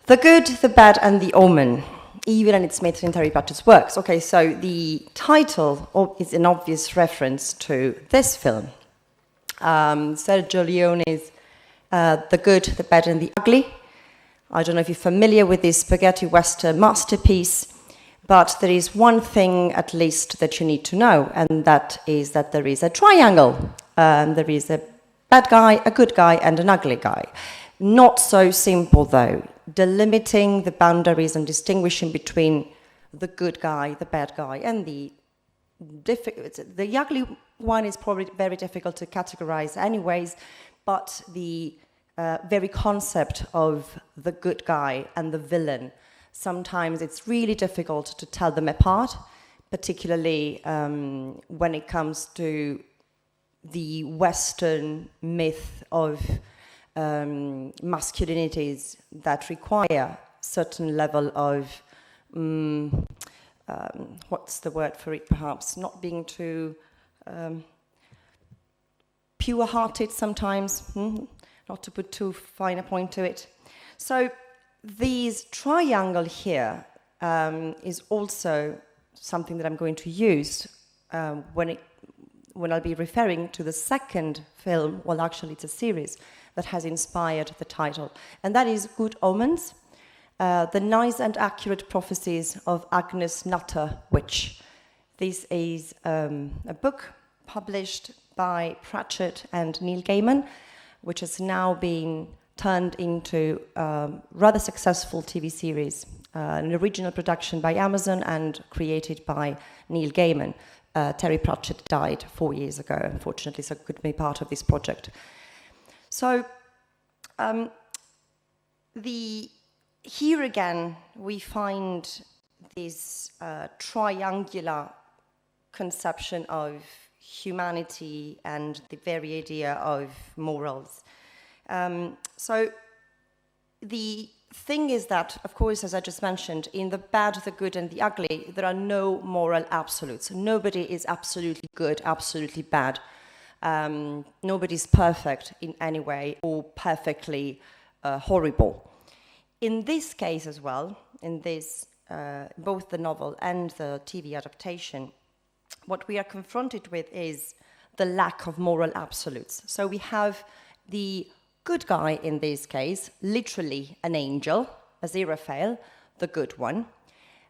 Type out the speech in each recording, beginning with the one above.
The Good, the Bad, and the Omen, even in its method in Terry Pratchett's works. Okay, so the title is an obvious reference to this film. Sergio Leone's The Good, the Bad, and the Ugly. I don't know if you're familiar with this spaghetti western masterpiece, but there is one thing at least that you need to know, and that is that there is a triangle. There is a bad guy, a good guy, and an ugly guy. Not so simple, though. Delimiting the boundaries and distinguishing between the good guy, the bad guy, and the ugly one is probably very difficult to categorize anyways, but the very concept of the good guy and the villain, sometimes it's really difficult to tell them apart, particularly when it comes to the Western myth of masculinities that require certain level of, what's the word for it perhaps, not being too pure-hearted sometimes, not to put too fine a point to it. So this triangle here is also something that I'm going to use when I'll be referring to the second film, well actually it's a series, that has inspired the title, and that is Good Omens, the nice and accurate prophecies of Agnes Nutter Witch. This is a book published by Pratchett and Neil Gaiman, which has now been turned into a rather successful TV series, an original production by Amazon and created by Neil Gaiman. Terry Pratchett died 4 years ago, unfortunately, so could be part of this project. So, here again, we find this triangular conception of humanity and the very idea of morals. So, the thing is that, of course, as I just mentioned, in the bad, the good, and the ugly, there are no moral absolutes. Nobody is absolutely good, absolutely bad. Nobody's perfect in any way or perfectly horrible. In this case as well, in this both the novel and the TV adaptation, what we are confronted with is the lack of moral absolutes. So we have the good guy in this case, literally an angel, Aziraphale, the good one,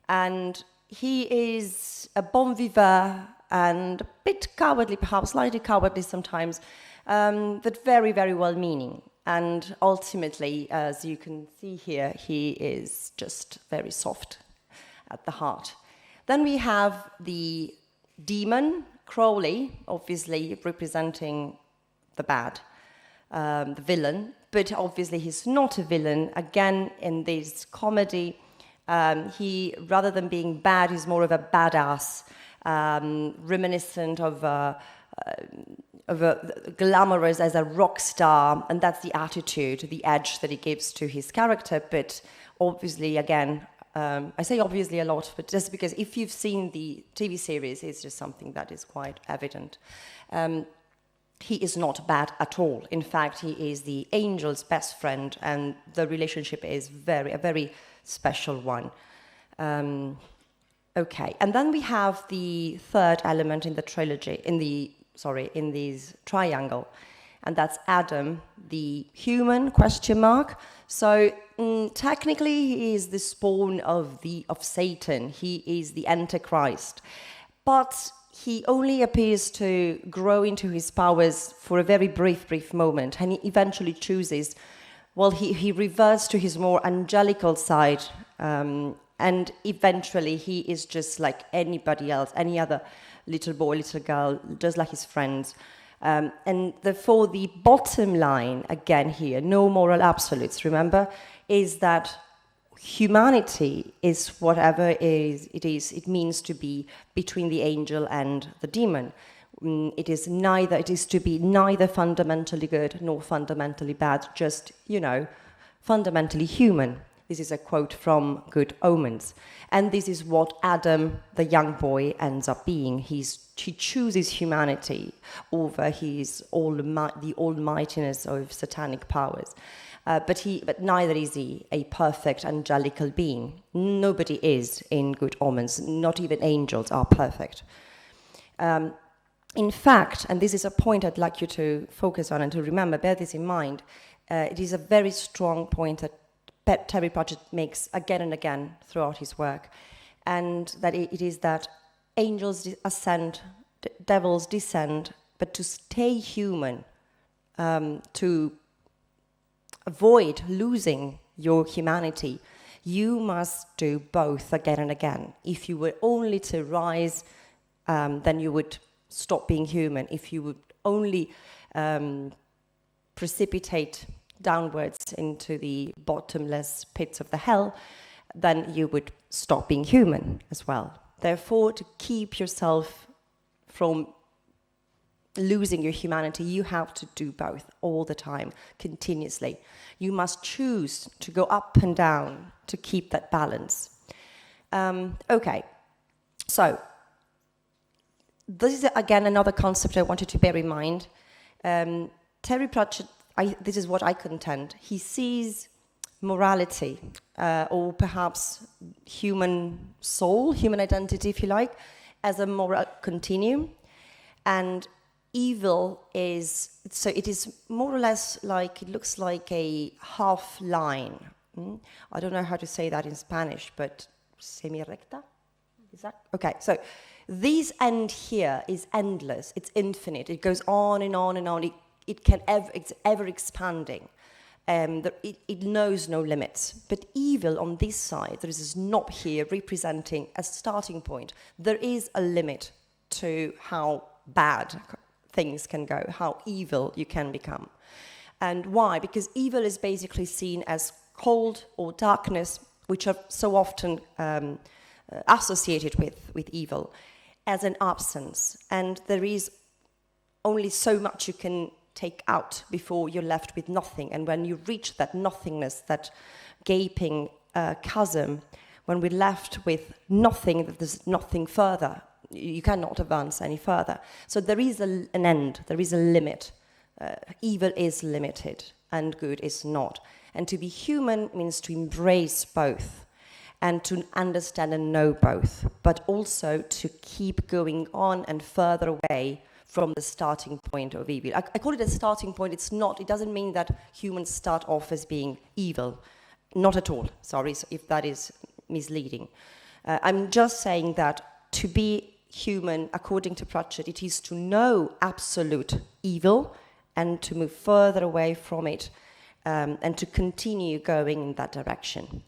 and he is a bon vivant and a bit cowardly, perhaps slightly cowardly sometimes, but very, very well-meaning. And ultimately, as you can see here, he is just very soft at the heart. Then we have the demon, Crowley, obviously representing the bad, the villain, but obviously he's not a villain. Again, in this comedy, he, rather than being bad, he's more of a badass, reminiscent of a glamorous as a rock star, and that's the attitude, the edge that he gives to his character. But obviously, again, I say obviously a lot, but just because if you've seen the TV series, it's just something that is quite evident. He is not bad at all. In fact, he is the angel's best friend, and the relationship is a very special one. Okay, and then we have the third element in the trilogy, in this triangle, and that's Adam, the human, ? So technically he is the spawn of Satan. He is the Antichrist, but he only appears to grow into his powers for a very brief moment, and he eventually chooses, well, he reverts to his more angelical side, and eventually he is just like anybody else, any other little boy, little girl, just like his friends. And therefore the bottom line, again here, no moral absolutes, remember, is that humanity is whatever it means to be between the angel and the demon. It is to be neither fundamentally good nor fundamentally bad, just, fundamentally human. This is a quote from Good Omens. And this is what Adam, the young boy, ends up being. He chooses humanity over the almightiness of satanic powers. But neither is he a perfect angelical being. Nobody is in Good Omens. Not even angels are perfect. In fact, and this is a point I'd like you to focus on and to remember, bear this in mind, it is a very strong point that Terry Pratchett makes again and again throughout his work, and that it is that angels ascend, devils descend, but to stay human, to avoid losing your humanity, you must do both again and again. If you were only to rise, then you would stop being human. If you would only precipitate downwards into the bottomless pits of the hell, then you would stop being human as well. Therefore, to keep yourself from losing your humanity, you have to do both all the time, continuously. You must choose to go up and down to keep that balance. Okay, so this is again another concept I wanted to bear in mind. Terry Pratchett, this is what I contend, he sees morality, or perhaps human soul, human identity, if you like, as a moral continuum. And evil is, so it is more or less like, it looks like a half line. I don't know how to say that in Spanish, but semi-recta? Is that? Okay, so this end here is endless, it's infinite, it goes on and on and on, it's ever expanding. It knows no limits. But evil on this side, there is this knob here representing a starting point. There is a limit to how bad things can go, how evil you can become. And why? Because evil is basically seen as cold or darkness, which are so often associated with evil, as an absence. And there is only so much you can take out before you're left with nothing. And when you reach that nothingness, that gaping chasm, when we're left with nothing, there's nothing further. You cannot advance any further. So there is an end, there is a limit. Evil is limited and good is not. And to be human means to embrace both and to understand and know both, but also to keep going on and further away from the starting point of evil. I call it a starting point. It's not, it doesn't mean that humans start off as being evil. Not at all, sorry, if that is misleading. I'm just saying that to be human, according to Pratchett, it is to know absolute evil and to move further away from it and to continue going in that direction.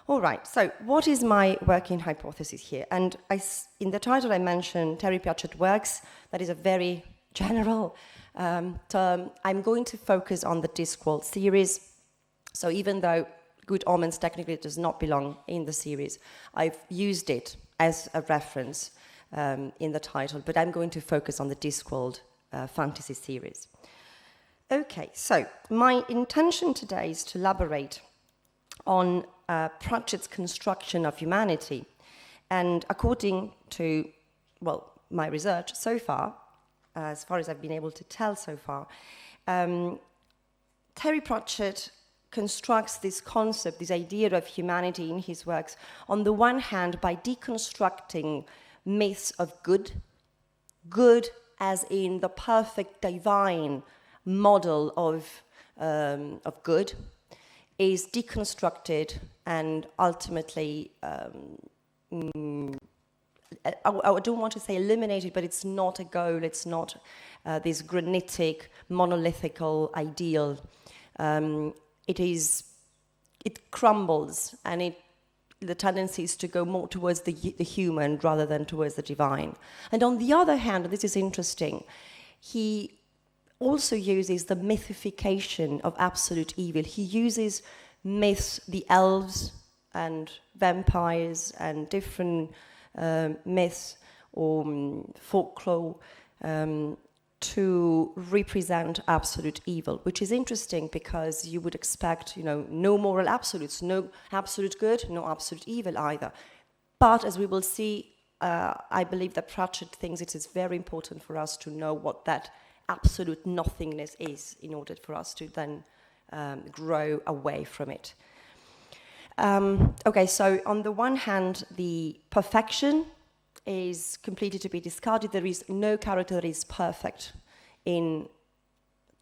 All right, so what is my working hypothesis here? And in the title I mentioned Terry Pratchett works. That is a very general term. I'm going to focus on the Discworld series. So even though Good Omens technically does not belong in the series, I've used it as a reference in the title, but I'm going to focus on the Discworld fantasy series. Okay, so my intention today is to elaborate on Pratchett's construction of humanity. And according to, well, my research so far, as far as I've been able to tell so far, Terry Pratchett constructs this concept, this idea of humanity in his works, on the one hand by deconstructing myths of good as in the perfect divine model of good, is deconstructed and ultimately, I don't want to say eliminated, but it's not a goal, it's not this granitic, monolithical ideal. It crumbles, and the tendency is to go more towards the human rather than towards the divine. And on the other hand, and this is interesting, he also uses the mythification of absolute evil. He uses myths, the elves and vampires and different myths or folklore to represent absolute evil, which is interesting because you would expect, no moral absolutes, no absolute good, no absolute evil either. But as we will see, I believe that Pratchett thinks it is very important for us to know what that absolute nothingness is in order for us to then grow away from it. Okay, so on the one hand, the perfection is completely to be discarded. There is no character that is perfect in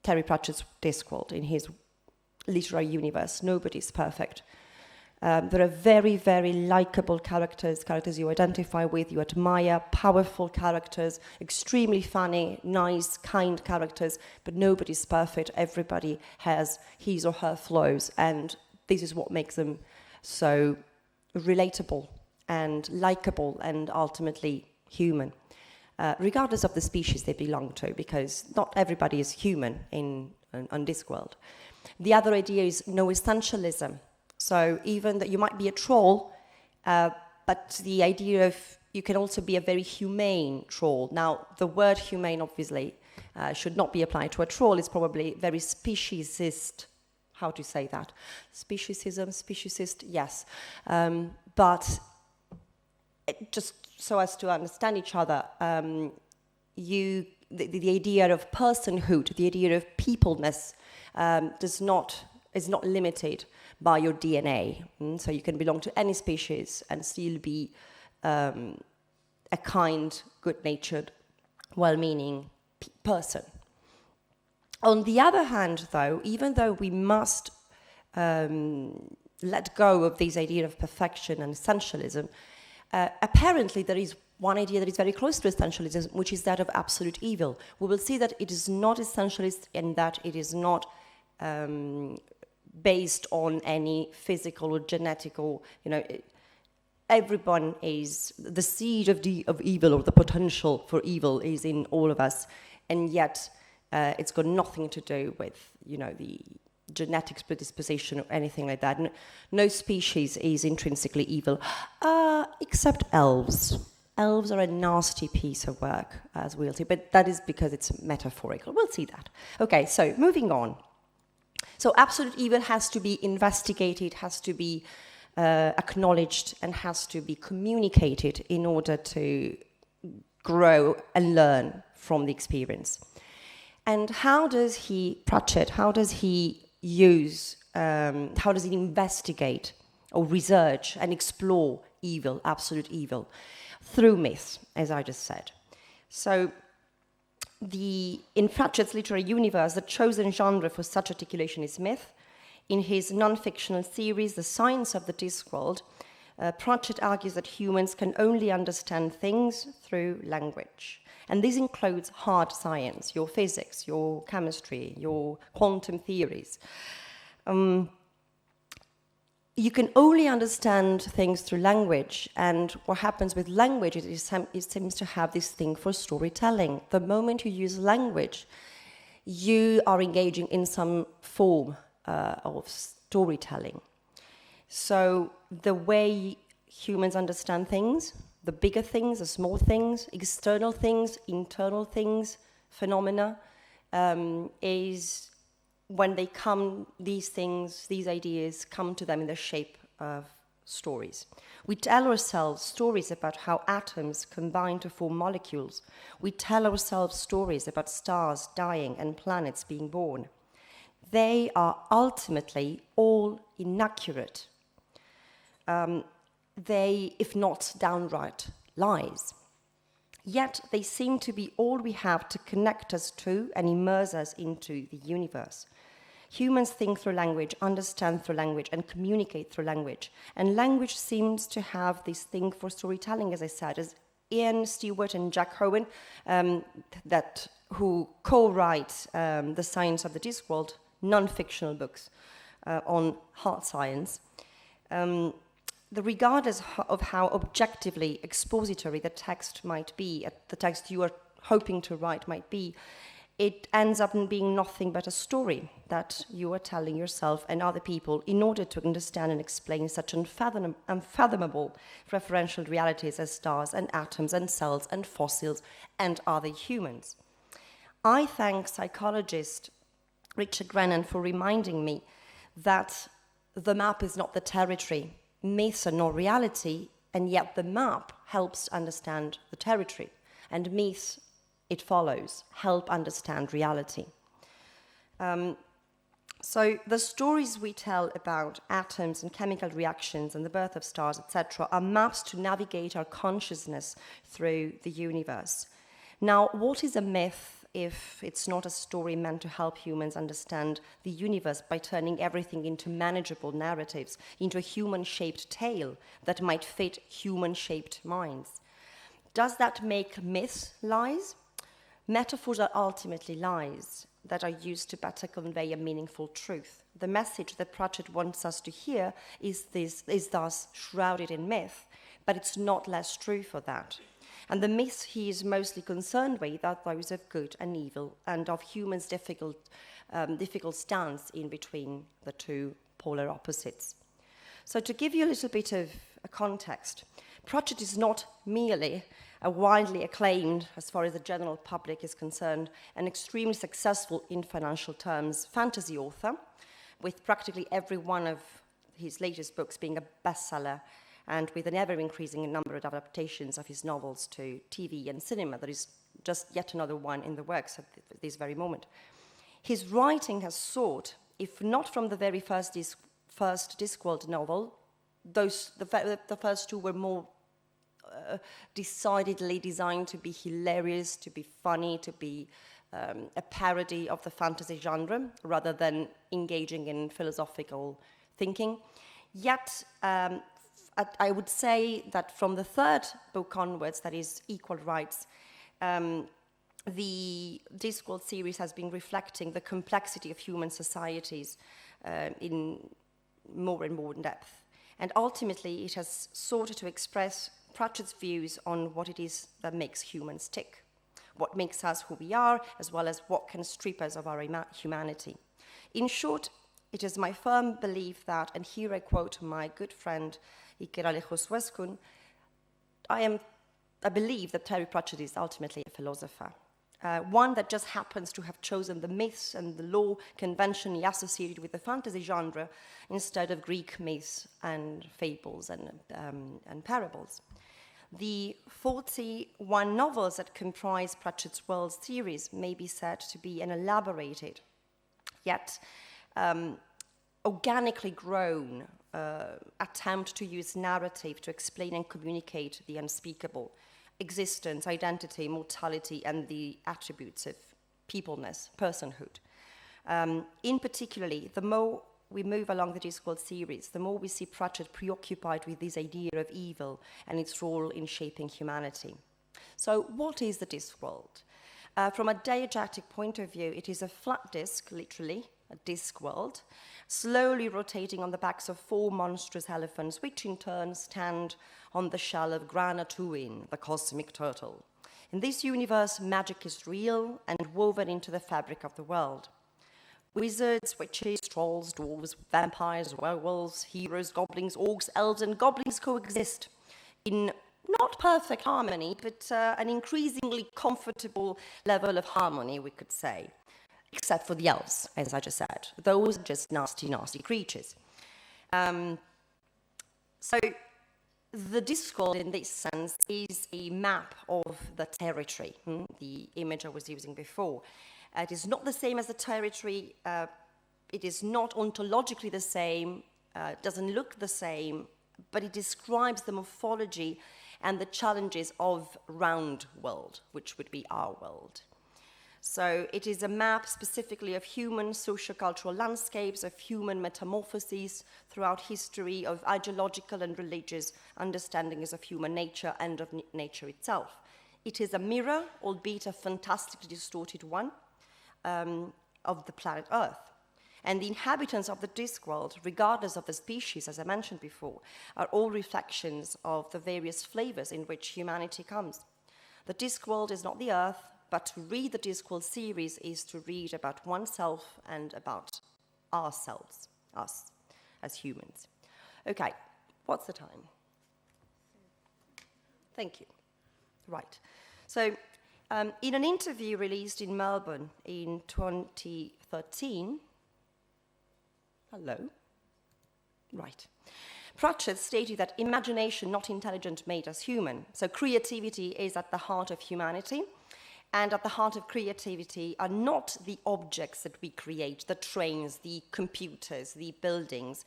Terry Pratchett's Discworld, in his literary universe. Nobody is perfect. There are very, very likable characters you identify with, you admire, powerful characters, extremely funny, nice, kind characters, but nobody's perfect. Everybody has his or her flaws, and this is what makes them so relatable and likable and ultimately human, regardless of the species they belong to, because not everybody is human on Discworld. The other idea is no essentialism. So even that you might be a troll, but the idea of you can also be a very humane troll. Now, the word humane obviously should not be applied to a troll. It's probably very speciesist. How to say that? Speciesist, yes. But just so as to understand each other, the idea of personhood, the idea of peopleness is not limited by your DNA. So you can belong to any species and still be a kind, good-natured, well-meaning person. On the other hand, though, even though we must let go of this idea of perfection and essentialism, apparently there is one idea that is very close to essentialism, which is that of absolute evil. We will see that it is not essentialist and that it is not based on any physical or genetical, everyone is, the seed of evil or the potential for evil is in all of us, and yet it's got nothing to do with, the genetics predisposition or anything like that. No species is intrinsically evil, except elves. Elves are a nasty piece of work, as we'll see, but that is because it's metaphorical. We'll see that. Okay, so moving on. So absolute evil has to be investigated, has to be acknowledged, and has to be communicated in order to grow and learn from the experience. And how does Pratchett, how does he investigate or research and explore evil, absolute evil? Through myth, as I just said. So in Pratchett's literary universe, the chosen genre for such articulation is myth. In his non-fictional series, The Science of the Discworld, Pratchett argues that humans can only understand things through language. And this includes hard science, your physics, your chemistry, your quantum theories. You can only understand things through language, and what happens with language is it seems to have this thing for storytelling. The moment you use language, you are engaging in some form of storytelling. So the way humans understand things, the bigger things, the small things, external things, internal things, phenomena, is when they come, these things, these ideas come to them in the shape of stories. We tell ourselves stories about how atoms combine to form molecules. We tell ourselves stories about stars dying and planets being born. They are ultimately all inaccurate. They, if not downright lies. Yet they seem to be all we have to connect us to and immerse us into the universe. Humans think through language, understand through language, and communicate through language. And language seems to have this thing for storytelling, as I said, as Ian Stewart and Jack Owen, who co-write The Science of the Discworld, non-fictional books on hard science. Regardless of how objectively expository the text might be, the text you are hoping to write might be, it ends up being nothing but a story that you are telling yourself and other people in order to understand and explain such unfathomable referential realities as stars and atoms and cells and fossils and other humans. I thank psychologist Richard Grennan for reminding me that the map is not the territory, myths are not reality, and yet the map helps understand the territory, and myths, it follows, help understand reality. So the stories we tell about atoms and chemical reactions and the birth of stars, etc., are maps to navigate our consciousness through the universe. Now, what is a myth if it's not a story meant to help humans understand the universe by turning everything into manageable narratives, into a human-shaped tale that might fit human-shaped minds? Does that make myths lies? Metaphors are ultimately lies that are used to better convey a meaningful truth. The message that Pratchett wants us to hear is thus shrouded in myth, but it's not less true for that. And the myths he is mostly concerned with are those of good and evil and of humans' difficult stance in between the two polar opposites. So to give you a little bit of a context, Pratchett is not merely a widely acclaimed, as far as the general public is concerned, an extremely successful in financial terms fantasy author, with practically every one of his latest books being a bestseller, and with an ever-increasing number of adaptations of his novels to TV and cinema. There is just yet another one in the works at this very moment. His writing has sought, if not from the very first Discworld novel, the first two were more decidedly designed to be hilarious, to be funny, to be a parody of the fantasy genre, rather than engaging in philosophical thinking. Yet, I would say that from the third book onwards, that is Equal Rights, the Discworld series has been reflecting the complexity of human societies in more and more depth. And ultimately, it has sought to express Pratchett's views on what it is that makes humans tick, what makes us who we are, as well as what can strip us of our humanity. In short, it is my firm belief that, and here I quote my good friend Iker Alejos-Weskun, I believe that Terry Pratchett is ultimately a philosopher, one that just happens to have chosen the myths and the law conventionally associated with the fantasy genre instead of Greek myths and fables and parables. The 41 novels that comprise Pratchett's World series may be said to be an elaborated, yet organically grown attempt to use narrative to explain and communicate the unspeakable, existence, identity, mortality, and the attributes of peopleness, personhood. In particularly, the more we move along the Discworld series, the more we see Pratchett preoccupied with this idea of evil and its role in shaping humanity. So what is the Discworld? From a diegetic point of view, it is a flat disk, literally, a Discworld, slowly rotating on the backs of 4 monstrous elephants, which in turn stand on the shell of Granatuin, the cosmic turtle. In this universe, magic is real and woven into the fabric of the world. Wizards, witches, trolls, dwarves, vampires, werewolves, heroes, goblins, orcs, elves, and goblins coexist in not perfect harmony, but an increasingly comfortable level of harmony, we could say, except for the elves, as I just said. Those are just nasty, nasty creatures. So the Discworld, in this sense, is a map of the territory, the image I was using before. It is not the same as the territory. It is not ontologically the same, doesn't look the same, but it describes the morphology and the challenges of round world, which would be our world. So it is a map specifically of human sociocultural landscapes, of human metamorphoses throughout history, of ideological and religious understandings of human nature and of nature itself. It is a mirror, albeit a fantastically distorted one, of the planet Earth. And the inhabitants of the Discworld, regardless of the species, as I mentioned before, are all reflections of the various flavors in which humanity comes. The Discworld is not the Earth, but to read the Discworld series is to read about oneself and about ourselves, us as humans. Okay, what's the time? Thank you. Right. So, in an interview released in Melbourne in 2013, hello, right, Pratchett stated that imagination, not intelligence, made us human. So creativity is at the heart of humanity, and at the heart of creativity are not the objects that we create, the trains, the computers, the buildings,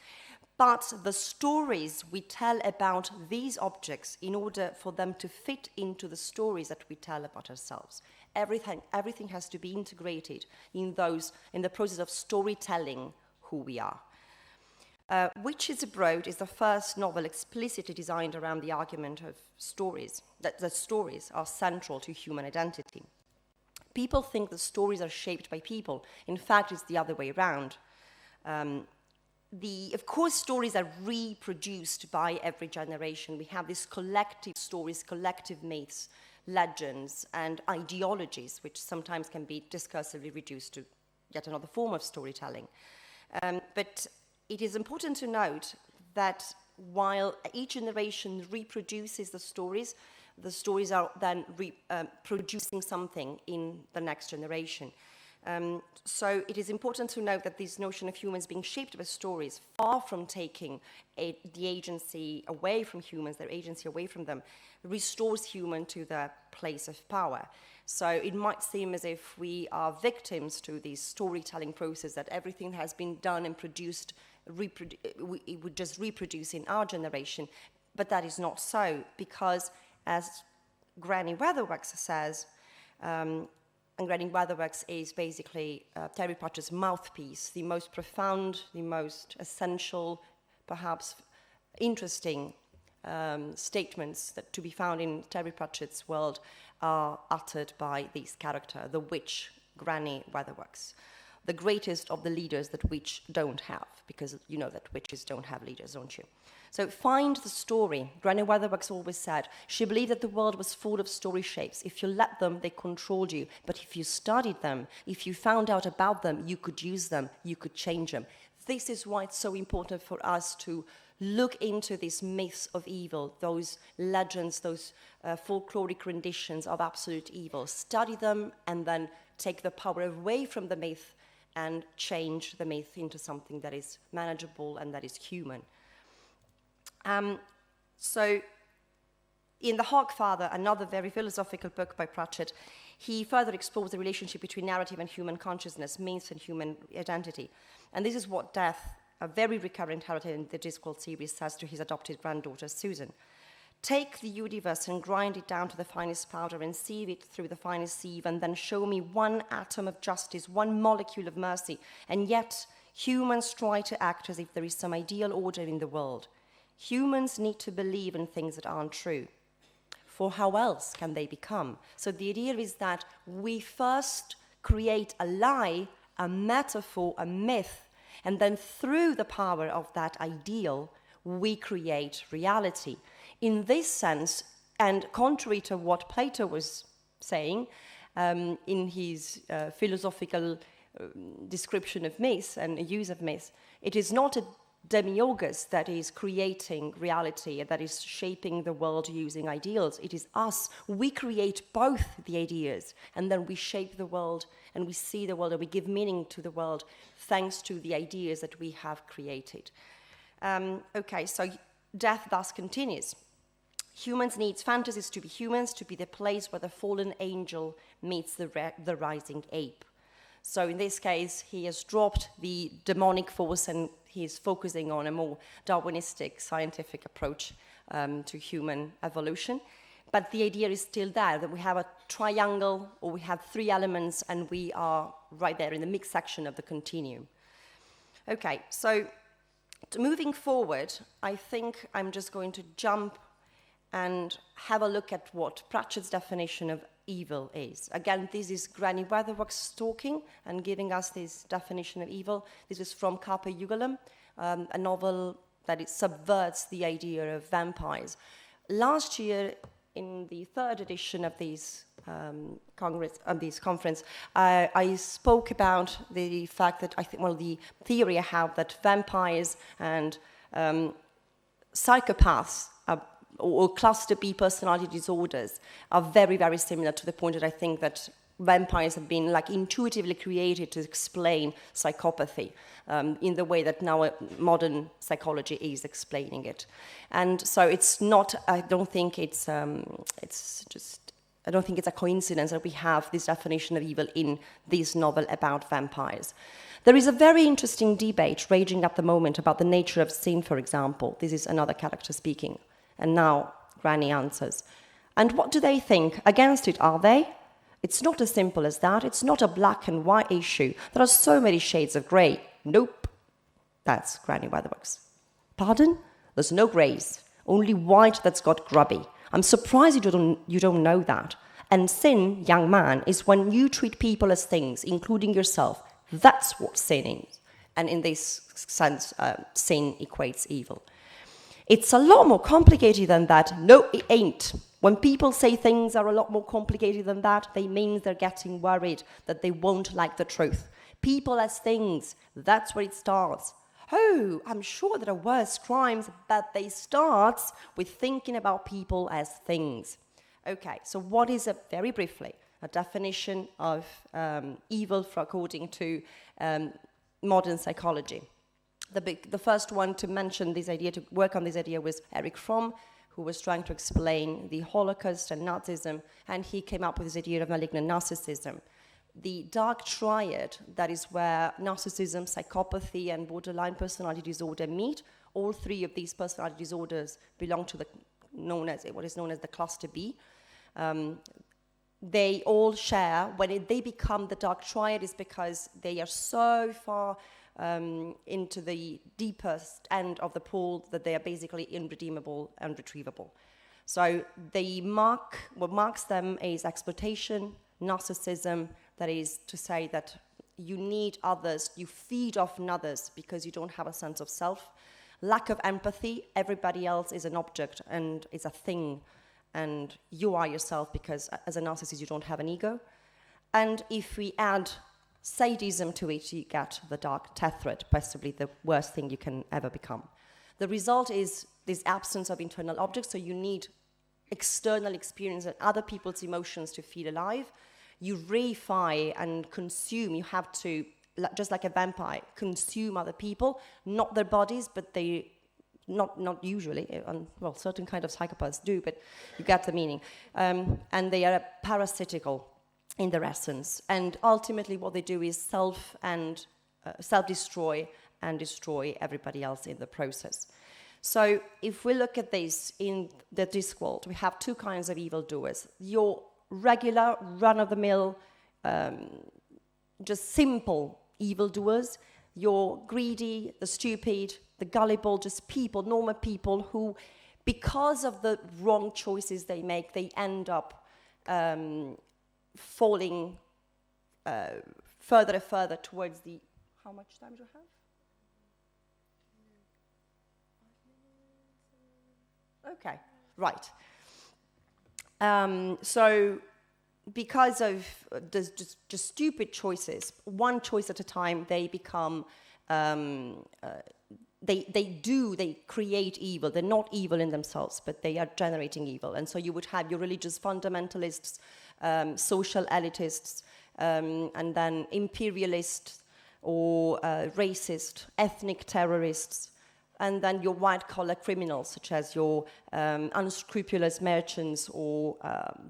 but the stories we tell about these objects in order for them to fit into the stories that we tell about ourselves. Everything has to be integrated in the process of storytelling who we are. Witches Abroad is the first novel explicitly designed around the argument of stories, that the stories are central to human identity. People think the stories are shaped by people. In fact, it's the other way around. Of course, stories are reproduced by every generation. We have these collective stories, collective myths, legends, and ideologies, which sometimes can be discursively reduced to yet another form of storytelling. But it is important to note that while each generation reproduces the stories are then producing something in the next generation. So it is important to note that this notion of humans being shaped by stories, far from taking the agency away from humans, their agency away from them, restores human to their place of power. So it might seem as if we are victims to this storytelling process, that everything has been done and produced, it would just reproduce in our generation, but that is not so, because as Granny Weatherwax says, and Granny Weatherwax is basically Terry Pratchett's mouthpiece, the most profound, the most essential, perhaps interesting statements that to be found in Terry Pratchett's world are uttered by this character, the witch, Granny Weatherwax, the greatest of the leaders that witch don't have, because you know that witches don't have leaders, don't you? So find the story. Granny Weatherwax always said she believed that the world was full of story shapes. If you let them, they controlled you. But if you studied them, if you found out about them, you could use them, you could change them. This is why it's so important for us to look into these myths of evil, those legends, those folkloric renditions of absolute evil. Study them and then take the power away from the myth and change the myth into something that is manageable and that is human. So in The Hogfather, another very philosophical book by Pratchett, he further explores the relationship between narrative and human consciousness, myths and human identity. And this is what Death, a very recurrent character in the Discworld series, says to his adopted granddaughter, Susan. Take the universe and grind it down to the finest powder and sieve it through the finest sieve, and then show me one atom of justice, one molecule of mercy. And yet, humans try to act as if there is some ideal order in the world. Humans need to believe in things that aren't true. For how else can they become? So the idea is that we first create a lie, a metaphor, a myth, and then through the power of that ideal, we create reality. In this sense, and contrary to what Plato was saying in his philosophical description of myths and use of myths, it is not a demiurgus that is creating reality, that is shaping the world using ideals. It is us. We create both the ideas, and then we shape the world, and we see the world, and we give meaning to the world thanks to the ideas that we have created. Okay, so Death thus continues. Humans need fantasies to be humans, to be the place where the fallen angel meets the rising ape. So in this case, he has dropped the demonic force and he's focusing on a more Darwinistic scientific approach to human evolution. But the idea is still there, that we have a triangle, or we have three elements, and we are right there in the mixed section of the continuum. Okay, so moving forward, I think I'm just going to jump and have a look at what Pratchett's definition of evil is. Again, this is Granny Weatherwax talking and giving us this definition of evil. This is from Carpe Jugulum, a novel that it subverts the idea of vampires. Last year, in the third edition of this conference, I spoke about the fact that the theory I have that vampires and psychopaths or cluster B personality disorders are very, very similar, to the point that I think that vampires have been intuitively created to explain psychopathy in the way that now modern psychology is explaining it. And so it's not, I don't think it's just I don't think it's a coincidence that we have this definition of evil in this novel about vampires. There is a very interesting debate raging at the moment about the nature of sin, for example. This is another character speaking. And now Granny answers. And what do they think? Against it, are they? It's not as simple as that. It's not a black and white issue. There are so many shades of grey. Nope. That's Granny by the books. Pardon? There's no greys. Only white that's got grubby. I'm surprised you don't know that. And sin, young man, is when you treat people as things, including yourself. That's what sin is. And in this sense, sin equates evil. It's a lot more complicated than that. No, it ain't. When people say things are a lot more complicated than that, they mean they're getting worried that they won't like the truth. People as things, that's where it starts. Oh, I'm sure there are worse crimes, but they start with thinking about people as things. Okay, so what is, very briefly, a definition of evil according to modern psychology? The first one to mention this idea, to work on this idea, was Erich Fromm, who was trying to explain the Holocaust and Nazism, and he came up with this idea of malignant narcissism. The dark triad, that is where narcissism, psychopathy, and borderline personality disorder meet. All three of these personality disorders belong to what is known as the cluster B. They all share, when they become the dark triad, is because they are so far into the deepest end of the pool that they are basically irredeemable and retrievable. So what marks them is exploitation, narcissism, that is to say that you need others, you feed off others because you don't have a sense of self. Lack of empathy, everybody else is an object and is a thing, and you are yourself because as a narcissist you don't have an ego. And if we add sadism to it, you get the dark tetrad, possibly the worst thing you can ever become. The result is this absence of internal objects, so you need external experience and other people's emotions to feel alive. You reify and consume. You have to, just like a vampire, consume other people, not their bodies, but they, not usually, well, certain kind of psychopaths do, but you get the meaning. And they are parasitical in their essence. And ultimately what they do is self-destroy and destroy everybody else in the process. So if we look at this in the Discworld, we have two kinds of evildoers. Your regular, run-of-the-mill, just simple evildoers, your greedy, the stupid, the gullible, just people, normal people who, because of the wrong choices they make, they end up falling further and further towards the... How much time do you have? Okay, right. So because of just stupid choices, one choice at a time, they become, they create evil. They're not evil in themselves, but they are generating evil. And so you would have your religious fundamentalists, social elitists, and then imperialists or racist, ethnic terrorists, and then your white-collar criminals, such as your unscrupulous merchants or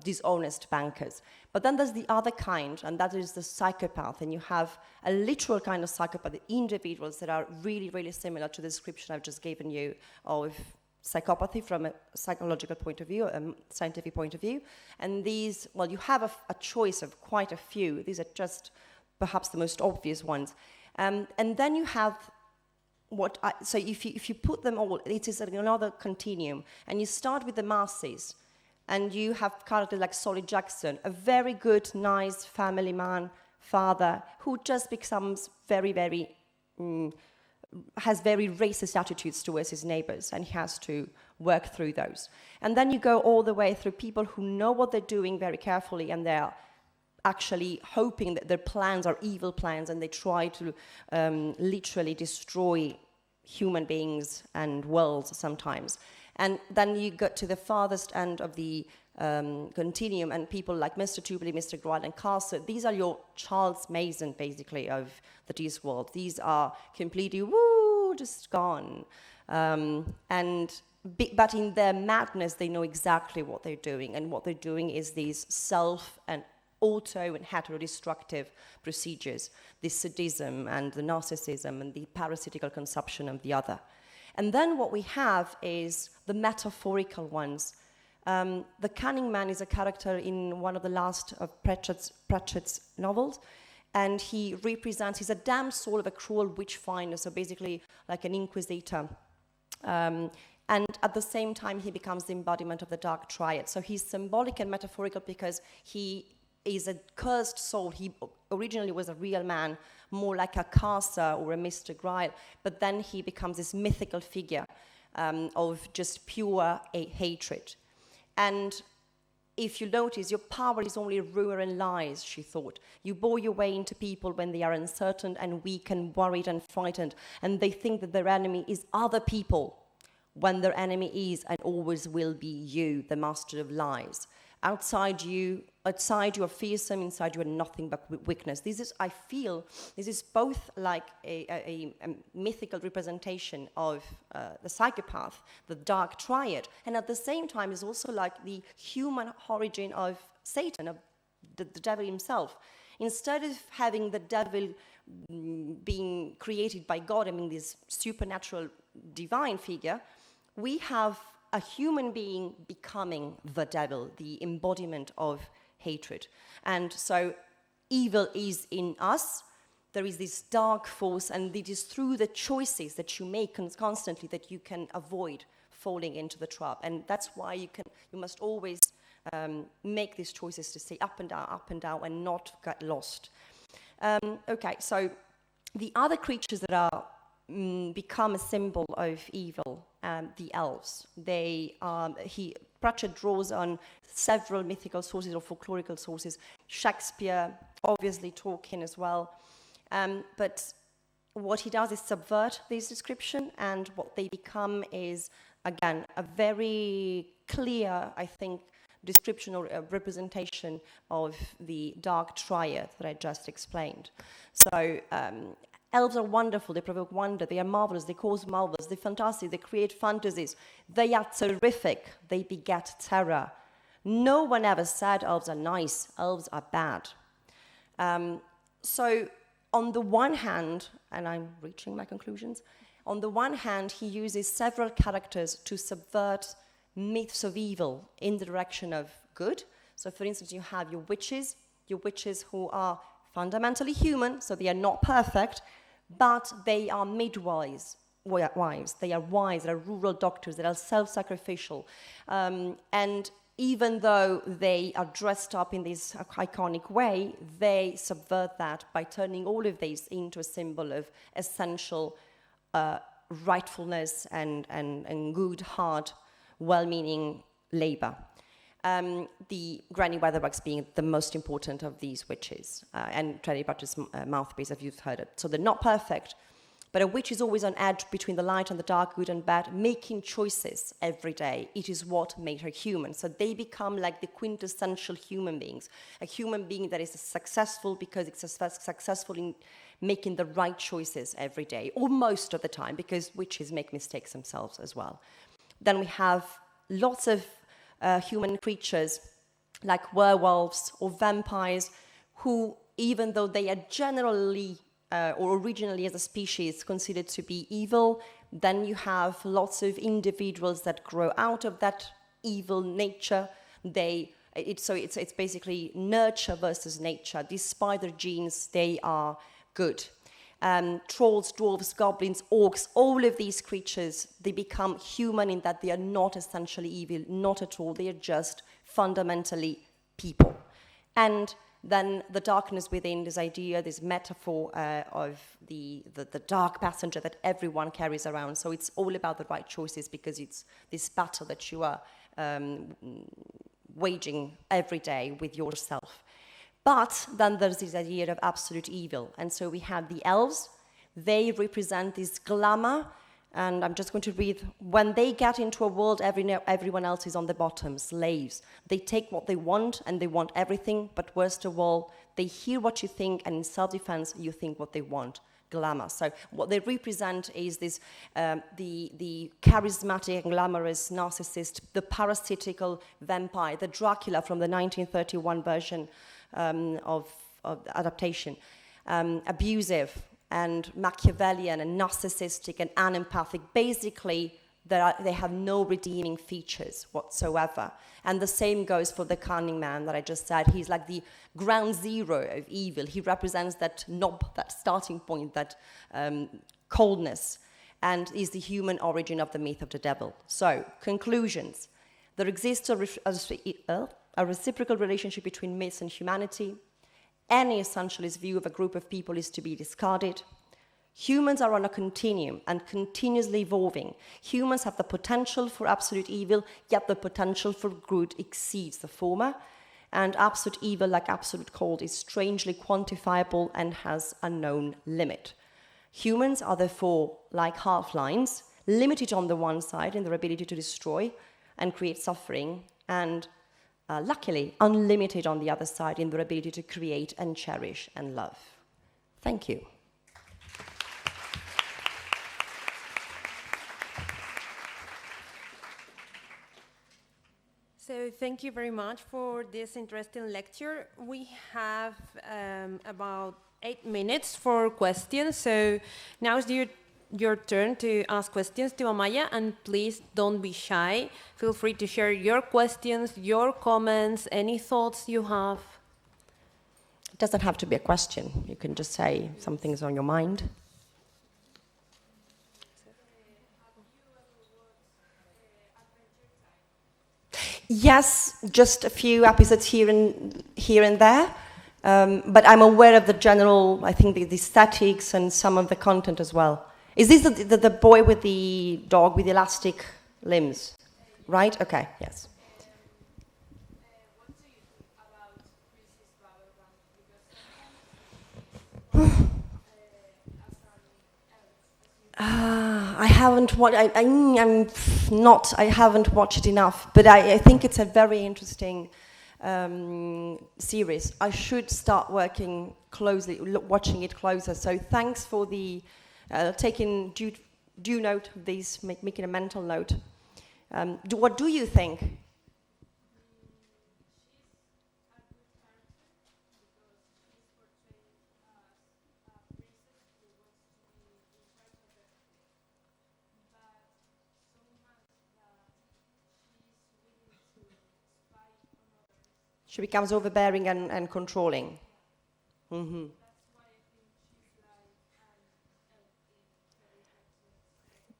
dishonest bankers. But then there's the other kind, and that is the psychopath. And you have a literal kind of psychopath, the individuals that are really, really similar to the description I've just given you of psychopathy from a psychological point of view, a scientific point of view. And these, well, you have a choice of quite a few. These are just perhaps the most obvious ones. And then you have so if you put them all, it is another continuum, and you start with the masses, and you have characters like Solly Jackson, a very good, nice family man, father, who just becomes very, very, has very racist attitudes towards his neighbors, and he has to work through those. And then you go all the way through people who know what they're doing very carefully, and they're actually hoping that their plans are evil plans, and they try to literally destroy human beings and worlds sometimes. And then you get to the farthest end of the continuum, and people like Mr. Tubley, Mr. Groyle, and Castle, these are your Charles Mason, basically, of the Discworld. These are completely, just gone. And but in their madness, they know exactly what they're doing. And what they're doing is these self and auto and heterodestructive procedures, the sadism and the narcissism and the parasitical consumption of the other. And then what we have is the metaphorical ones. The Cunning Man is a character in one of the last of Pratchett's novels, and he represents, he's a damned soul of a cruel witch finder, so basically like an inquisitor. And at the same time, he becomes the embodiment of the dark triad. So he's symbolic and metaphorical because he is a cursed soul. He originally was a real man, more like a Casa or a Mr. Gryle, but then he becomes this mythical figure of just pure hatred. And if you notice, your power is only rumor and lies, she thought. You bore your way into people when they are uncertain and weak and worried and frightened, and they think that their enemy is other people, when their enemy is and always will be you, the master of lies. Outside you are fearsome, inside you are nothing but weakness. I feel this is both like a mythical representation of the psychopath, the dark triad, and at the same time is also like the human origin of Satan, of the devil himself. Instead of having the devil being created by God, I mean this supernatural divine figure, we have a human being becoming the devil, the embodiment of hatred. And so evil is in us. There is this dark force, and it is through the choices that you make constantly that you can avoid falling into the trap. And that's why you must always make these choices to stay up and down, and not get lost. Okay, so the other creatures that are become a symbol of evil, the elves. Pratchett draws on several mythical sources or folklorical sources, Shakespeare, obviously Tolkien as well. But what he does is subvert this description, and what they become is, again, a very clear, I think, description or representation of the dark triad that I just explained. So elves are wonderful, they provoke wonder, they are marvelous, they cause marvels, they're fantastic, they create fantasies, they are terrific, they beget terror. No one ever said elves are nice, elves are bad. So on the one hand, and I'm reaching my conclusions, on the one hand, he uses several characters to subvert myths of evil in the direction of good. So for instance, you have your witches who are fundamentally human, so they are not perfect, but they are midwives, they are wise, they are rural doctors, they are self-sacrificial. And even though they are dressed up in this iconic way, they subvert that by turning all of these into a symbol of essential rightfulness and good, hard, well-meaning labor. The Granny Weatherbugs being the most important of these witches, and Teddy Butcher's mouthpiece, if you've heard it. So they're not perfect, but a witch is always on edge between the light and the dark, good and bad, making choices every day. It is what made her human. So they become like the quintessential human beings, a human being that is successful because it's successful in making the right choices every day, or most of the time, because witches make mistakes themselves as well. Then we have lots of human creatures like werewolves or vampires who, even though they are generally or originally as a species considered to be evil, then you have lots of individuals that grow out of that evil nature. It's basically nurture versus nature. Despite their genes, they are good. Trolls, dwarves, goblins, orcs, all of these creatures, they become human in that they are not essentially evil, not at all. They are just fundamentally people. And then the darkness within, this idea, this metaphor of the dark passenger that everyone carries around. So it's all about the right choices, because it's this battle that you are waging every day with yourself. But then there's this idea of absolute evil. And so we have the elves. They represent this glamour. And I'm just going to read. When they get into a world, everyone else is on the bottom, slaves. They take what they want, and they want everything. But worst of all, they hear what you think, and in self-defense, you think what they want. glamour. So what they represent is this, the charismatic and glamorous narcissist, the parasitical vampire, the Dracula from the 1931 version of the adaptation, abusive and Machiavellian and narcissistic and unempathic. Basically, they have no redeeming features whatsoever. And the same goes for the cunning man that I just said. He's like the ground zero of evil. He represents that knob, that starting point, that coldness, and is the human origin of the myth of the devil. So, conclusions. There exists a reciprocal relationship between myths and humanity. Any essentialist view of a group of people is to be discarded. Humans are on a continuum and continuously evolving. Humans have the potential for absolute evil, yet the potential for good exceeds the former. And absolute evil, like absolute cold, is strangely quantifiable and has a known limit. Humans are therefore like half-lines, limited on the one side in their ability to destroy and create suffering, and luckily unlimited on the other side in their ability to create and cherish and love. Thank you. So thank you very much for this interesting lecture. We have about 8 minutes for questions. So now is your turn to ask questions to Amaya, and please don't be shy. Feel free to share your questions, your comments, any thoughts you have. It doesn't have to be a question. You can just say something's on your mind. Yes, just a few episodes here and there, but I'm aware of the general, I think, the aesthetics and some of the content as well. Is this the boy with the dog with the elastic limbs? Right? Okay, yes. What do you think about Chris's Battleground? Because sometimes I haven't watched. I haven't watched enough, but I think it's a very interesting series. I should start watching it closer. So thanks for the taking due note of these, making a mental note. What do you think? She becomes overbearing and controlling. Mm-hmm.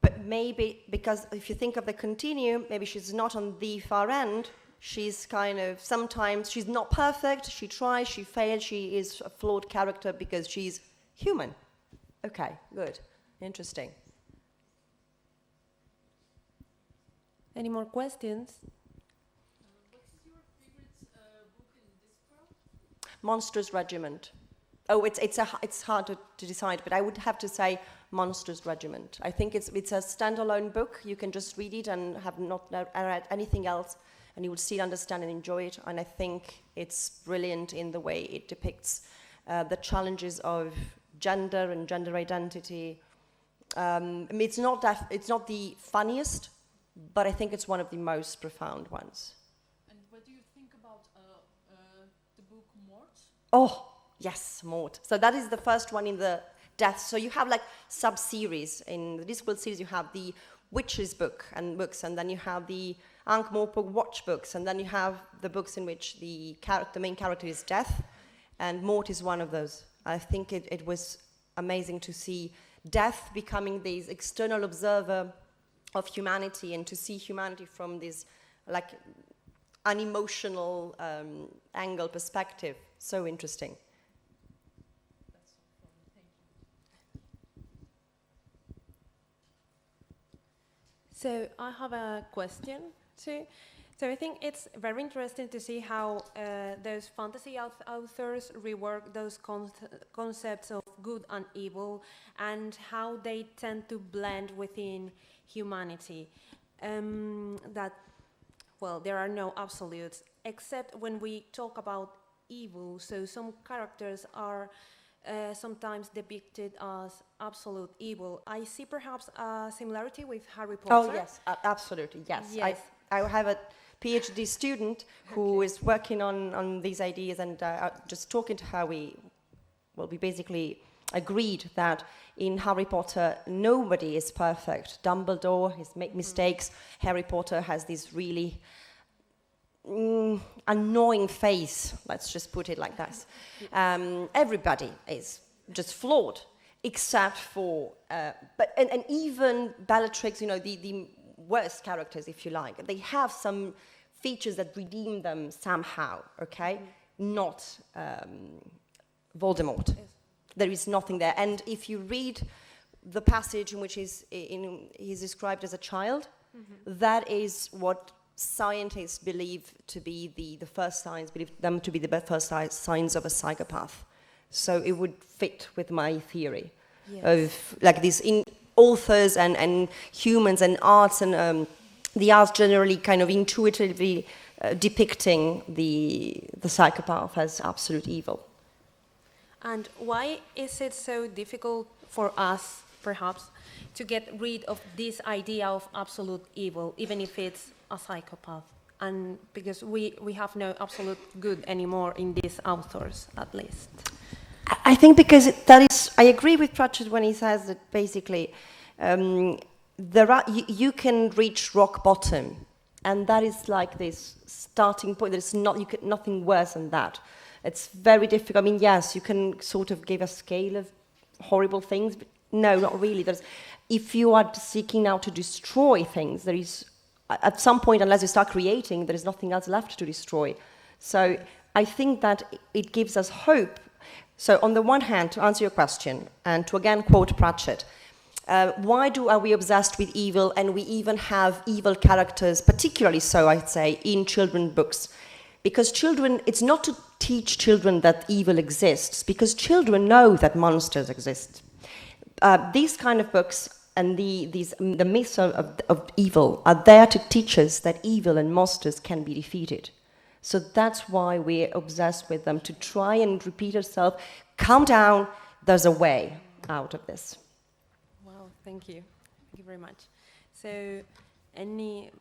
But maybe, because if you think of the continuum, maybe she's not on the far end. She's kind of, sometimes she's not perfect. She tries, she fails, she is a flawed character because she's human. Okay, good. Interesting. Any more questions? Monsters Regiment. Oh, it's hard to decide, but I would have to say Monsters Regiment. I think it's a standalone book. You can just read it and have not read anything else, and you will still understand and enjoy it. And I think it's brilliant in the way it depicts the challenges of gender and gender identity. I mean, it's not the funniest, but I think it's one of the most profound ones. Oh, yes, Mort. So that is the first one in the death. So you have like sub-series. In the Discworld series, you have the Witches books, and then you have the Ankh-Morpork Watch books, and then you have the books in which the main character is Death, and Mort is one of those. I think it was amazing to see Death becoming this external observer of humanity, and to see humanity from this like unemotional angle perspective. So interesting. That's so fun. Thank you. So I have a question too. So I think it's very interesting to see how those fantasy authors rework those concepts of good and evil, and how they tend to blend within humanity. Well, there are no absolutes, except when we talk about evil. So some characters are sometimes depicted as absolute evil. I see perhaps a similarity with Harry Oh, Potter. yes, absolutely, yes. Yes. I have a PhD student who is working on these ideas, and just talking to her, we basically agreed that in Harry Potter, nobody is perfect. Dumbledore has made mistakes. Harry Potter has this really annoying face, let's just put it like that. Everybody is just flawed, except for, and even Bellatrix, the worst characters, if you like, they have some features that redeem them somehow, okay? Not Voldemort. Yes. There is nothing there. And if you read the passage in which he's described as a child, that is what scientists believe to be the first signs, believe them to be the first signs of a psychopath. So it would fit with my theory of like these authors and humans and arts and the arts generally kind of intuitively depicting the psychopath as absolute evil. And why is it so difficult for us, perhaps, to get rid of this idea of absolute evil, even if it's a psychopath? And because we have no absolute good anymore in these authors, at least. I think because I agree with Pratchett when he says that basically you can reach rock bottom, and that is like this starting point. There's nothing worse than that. It's very difficult. I mean, yes, you can sort of give a scale of horrible things, but no, not really. If you are seeking now to destroy things, there is, at some point, unless you start creating, there is nothing else left to destroy. So I think that it gives us hope. So on the one hand, to answer your question, and to again quote Pratchett, why are we obsessed with evil, and we even have evil characters, particularly so, I'd say, in children's books? Because children, it's not to teach children that evil exists, because children know that monsters exist. These kind of books and the myths of evil are there to teach us that evil and monsters can be defeated. So that's why we're obsessed with them, to try and repeat ourselves, calm down, there's a way out of this. Wow, thank you. Thank you very much. So, any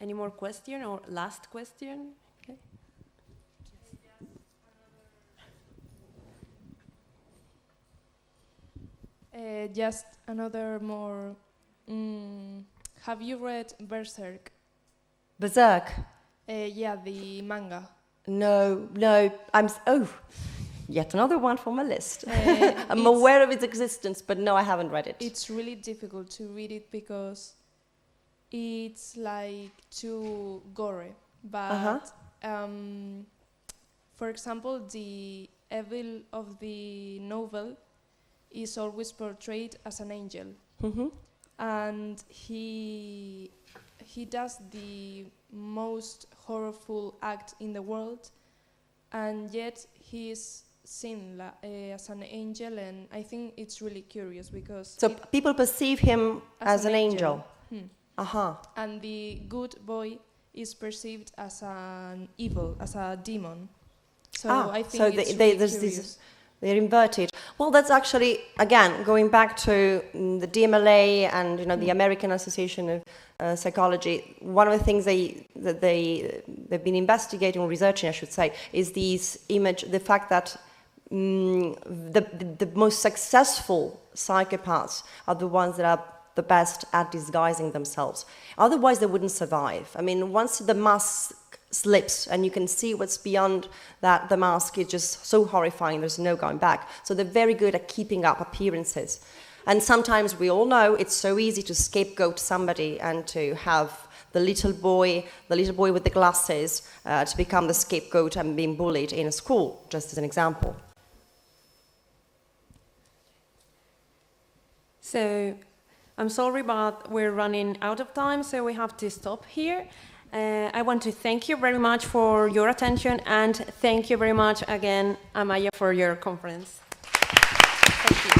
more question or last question? Just another more. Have you read Berserk? Berserk? Yeah, the manga. No. Yet another one for my list. I'm aware of its existence, but no, I haven't read it. It's really difficult to read it because it's like too gory. But, for example, the evil of the novel is always portrayed as an angel. And he does the most horrible act in the world, and yet he is seen as an angel, and I think it's really curious because... So people perceive him as an angel. And the good boy is perceived as an evil, as a demon. So I think it's really curious. They're inverted. Well, that's actually, again, going back to the DMLA and the American Association of Psychology. One of the things they've been investigating or researching, I should say, is the fact that the most successful psychopaths are the ones that are the best at disguising themselves. Otherwise, they wouldn't survive. I mean, once the mask slips and you can see what's beyond that, the mask is just so horrifying, there's no going back. So they're very good at keeping up appearances. And sometimes we all know it's so easy to scapegoat somebody and to have the little boy with the glasses to become the scapegoat and being bullied in a school, just as an example. So I'm sorry, but we're running out of time, so we have to stop here. I want to thank you very much for your attention, and thank you very much again, Amaya, for your conference. Thank you.